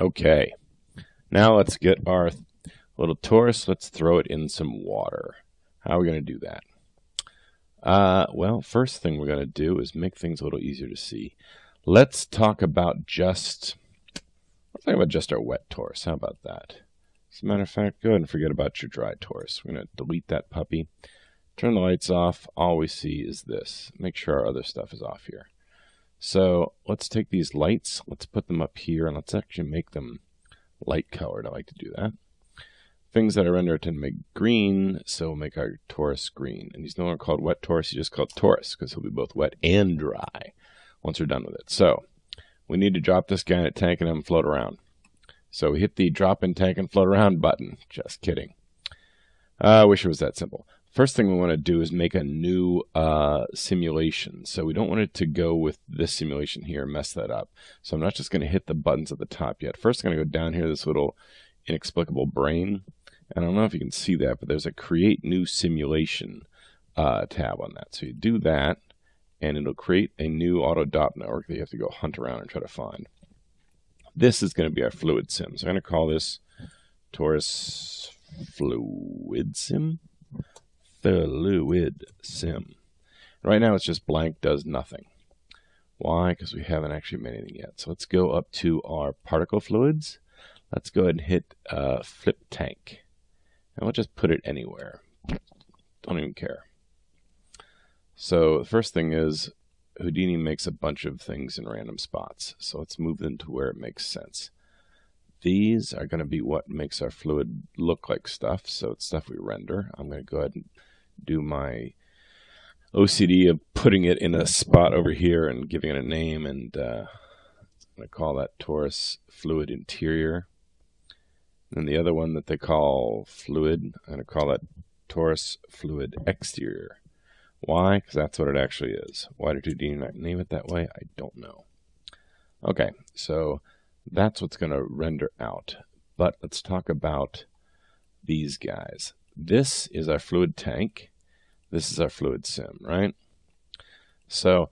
Okay, now let's get our little torus. Let's throw it in some water. How are we going to do that? Well, first thing we're going to do is make things a little easier to see. Let's talk about just our wet torus. How about that? As a matter of fact, go ahead and forget about your dry torus. We're going to delete that puppy. Turn the lights off. All we see is this. Make sure our other stuff is off here. So let's take these lights. Let's put them up here, and let's actually make them light colored. I like to do that. Things that are rendered tend to make green, so we'll make our torus green. And he's no longer called wet torus. He's just called torus because he'll be both wet and dry once we're done with it. So we need to drop this guy in a tank and have him float around. So we hit the drop in tank and float around button. Just kidding. I wish it was that simple. First thing we want to do is make a new simulation. So we don't want it to go with this simulation here and mess that up. So I'm not just going to hit the buttons at the top yet. First I'm going to go down here to this little inexplicable brain. And I don't know if you can see that, but there's a create new simulation tab on that. So you do that, and it'll create a new auto dot network that you have to go hunt around and try to find. This is going to be our fluid sim. So I'm going to call this torus fluid sim. Fluid sim. Right now it's just blank, does nothing. Why? Because we haven't actually made anything yet. So let's go up to our particle fluids. Let's go ahead and hit flip tank. And we'll just put it anywhere. Don't even care. So the first thing is Houdini makes a bunch of things in random spots. So let's move them to where it makes sense. These are going to be what makes our fluid look like stuff. So it's stuff we render. I'm going to go ahead and do my OCD of putting it in a spot over here and giving it a name. And I'm going to call that torus fluid interior. And the other one that they call fluid, I'm going to call that torus fluid exterior. Why? Because that's what it actually is. Why did Houdini not name it that way? I don't know. Okay, so that's what's going to render out. But let's talk about these guys. This is our fluid tank. This is our fluid sim, right? So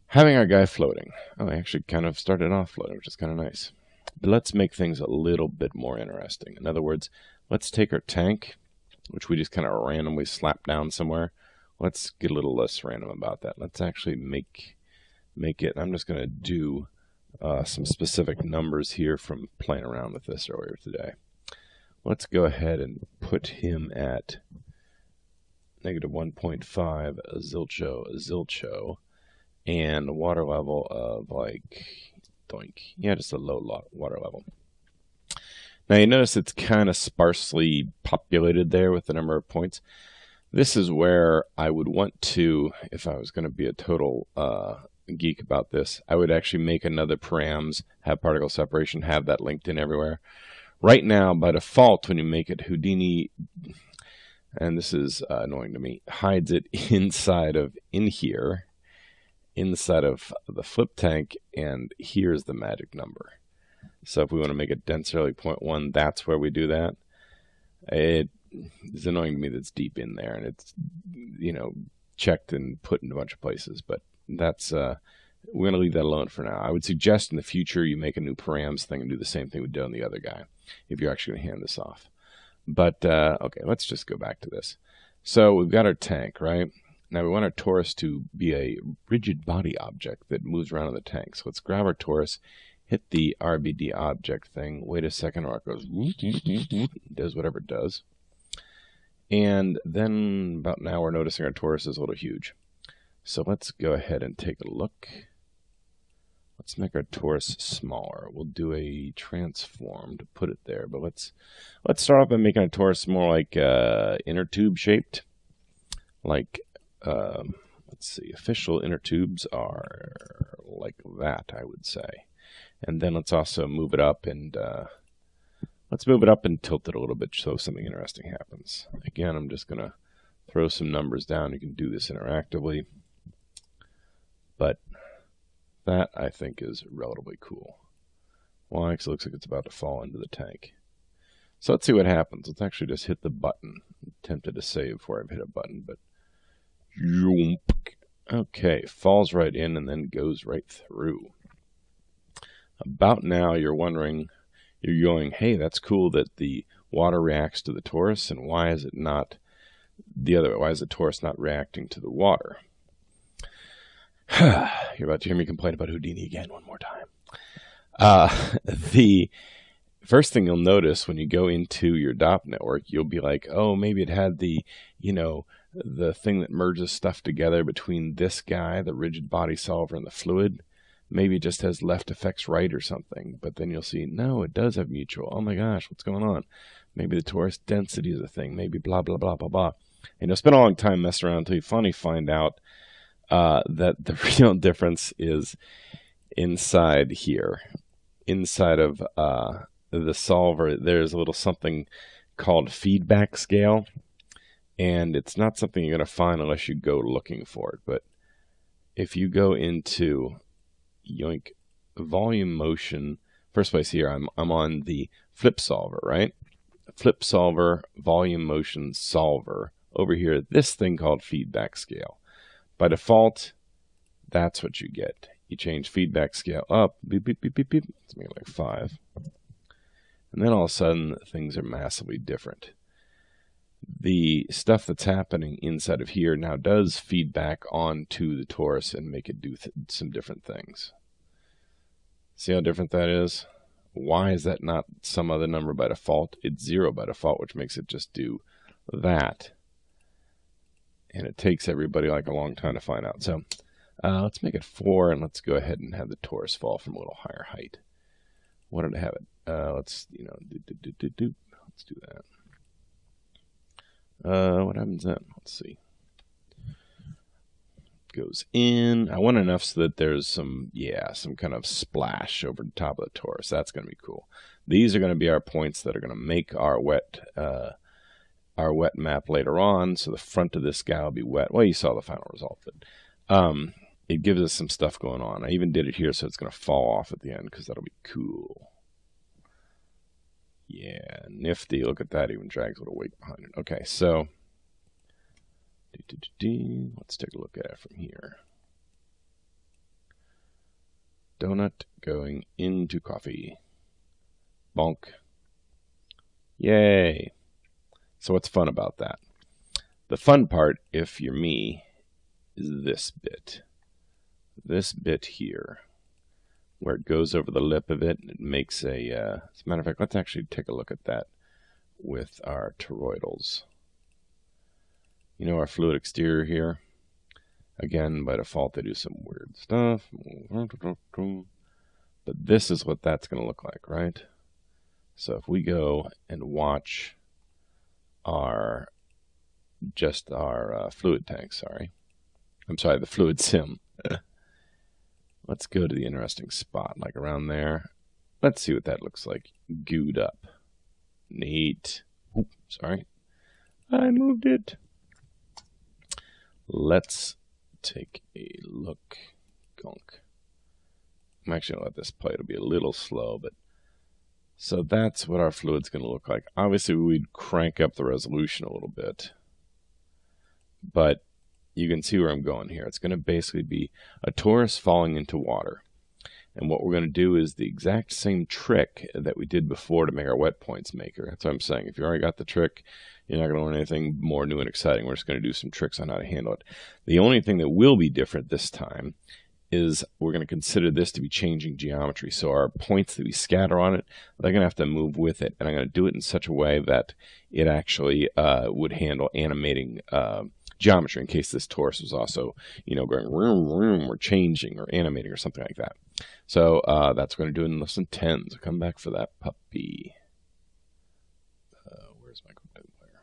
having our guy floating. Oh, I actually kind of started off floating, which is kind of nice. But let's make things a little bit more interesting. In other words, let's take our tank, which we just kind of randomly slap down somewhere. Let's get a little less random about that. Let's actually make it. I'm just going to do some specific numbers here from playing around with this earlier today. Let's go ahead and put him at negative 1.5 zilcho, and a water level of like, doink. Yeah, just a low water level. Now you notice it's kind of sparsely populated there with the number of points. This is where I would want to, if I was going to be a total geek about this, I would actually make another params, have particle separation, have that linked in everywhere. Right now, by default, when you make it, Houdini, and this is annoying to me, hides it inside of here, inside of the flip tank, and here's the magic number. So if we want to make it denserly 0.1, that's where we do that. It's annoying to me that it's deep in there, and it's, you know, checked and put in a bunch of places, but that's we're going to leave that alone for now. I would suggest in the future you make a new params thing and do the same thing we did on the other guy if you're actually going to hand this off. But okay, let's just go back to this. So we've got our tank, right? Now we want our torus to be a rigid body object that moves around in the tank. So let's grab our torus, hit the RBD object thing, wait a second, or it goes, does whatever it does. And then about now we're noticing our torus is a little huge. So let's go ahead and take a look. Let's make our torus smaller. We'll do a transform to put it there, but let's start off by making our torus more like Innertube shaped. Like, let's see, official Innertubes are like that, I would say. And then let's also move it up and let's move it up and tilt it a little bit so something interesting happens. Again, I'm just gonna throw some numbers down. You can do this interactively, but that, I think, is relatively cool. Why? Because it looks like it's about to fall into the tank. So let's see what happens. Let's actually just hit the button. I'm tempted to save before I've hit a button, but okay, falls right in and then goes right through. About now, you're wondering, you're going, hey, that's cool that the water reacts to the torus, and why is it not the other way? Why is the torus not reacting to the water? You're about to hear me complain about Houdini again one more time. The first thing you'll notice when you go into your DOP network, you'll be like, oh, maybe it had the, the thing that merges stuff together between this guy, the rigid body solver, and the fluid. Maybe it just has left effects right or something. But then you'll see, no, it does have mutual. Oh my gosh, what's going on? Maybe the torus density is a thing. Maybe blah, blah, blah, blah, blah. And you'll spend a long time messing around until you finally find out that the real difference is inside here. Inside of the solver, there's a little something called feedback scale. And it's not something you're going to find unless you go looking for it. But if you go into yoink volume motion, first place here, I'm on the flip solver, right? Flip solver, volume motion solver. Over here, this thing called feedback scale. By default, that's what you get. You change feedback scale up, beep, beep, beep, beep, beep. Let's make it like 5. And then all of a sudden, things are massively different. The stuff that's happening inside of here now does feedback onto the torus and make it do some different things. See how different that is? Why is that not some other number by default? It's 0 by default, which makes it just do that. And it takes everybody like a long time to find out. So let's make it 4, and let's go ahead and have the torus fall from a little higher height. What did I have it? Let's, let's do that. What happens then? Let's see. Goes in. I want enough so that there's some kind of splash over the top of the torus. That's going to be cool. These are going to be our points that are going to make our wet map later on. So the front of this guy will be wet. Well, you saw the final result, but it gives us some stuff going on. I even did it here so it's going to fall off at the end because that'll be cool. Yeah, nifty. Look at that. Even drags a little weight behind it. Okay, so let's take a look at it from here. Donut going into coffee. Bonk. Yay. So what's fun about that? The fun part, if you're me, is this bit. This bit here, where it goes over the lip of it, and it makes a, as a matter of fact, let's actually take a look at that with our toroidals. You know our fluid exterior here? Again, by default, they do some weird stuff. But this is what that's going to look like, right? So if we go and watch our fluid tank, I'm sorry, the fluid sim. Let's go to the interesting spot, like around there. Let's see what that looks like. Gooed up. Neat. Oop, sorry. I moved it. Let's take a look. Gunk. I'm actually going to let this play. It'll be a little slow, but so that's what our fluid's going to look like. Obviously, we'd crank up the resolution a little bit, but you can see where I'm going here. It's going to basically be a torus falling into water. And what we're going to do is the exact same trick that we did before to make our wet points maker. That's what I'm saying. If you already got the trick, you're not going to learn anything more new and exciting. We're just going to do some tricks on how to handle it. The only thing that will be different this time is we're going to consider this to be changing geometry. So our points that we scatter on it, they're going to have to move with it. And I'm going to do it in such a way that it actually would handle animating geometry in case this torus was also, going room, room, or changing or animating or something like that. So that's what we're going to do in lesson 10. So come back for that puppy. Where's my player?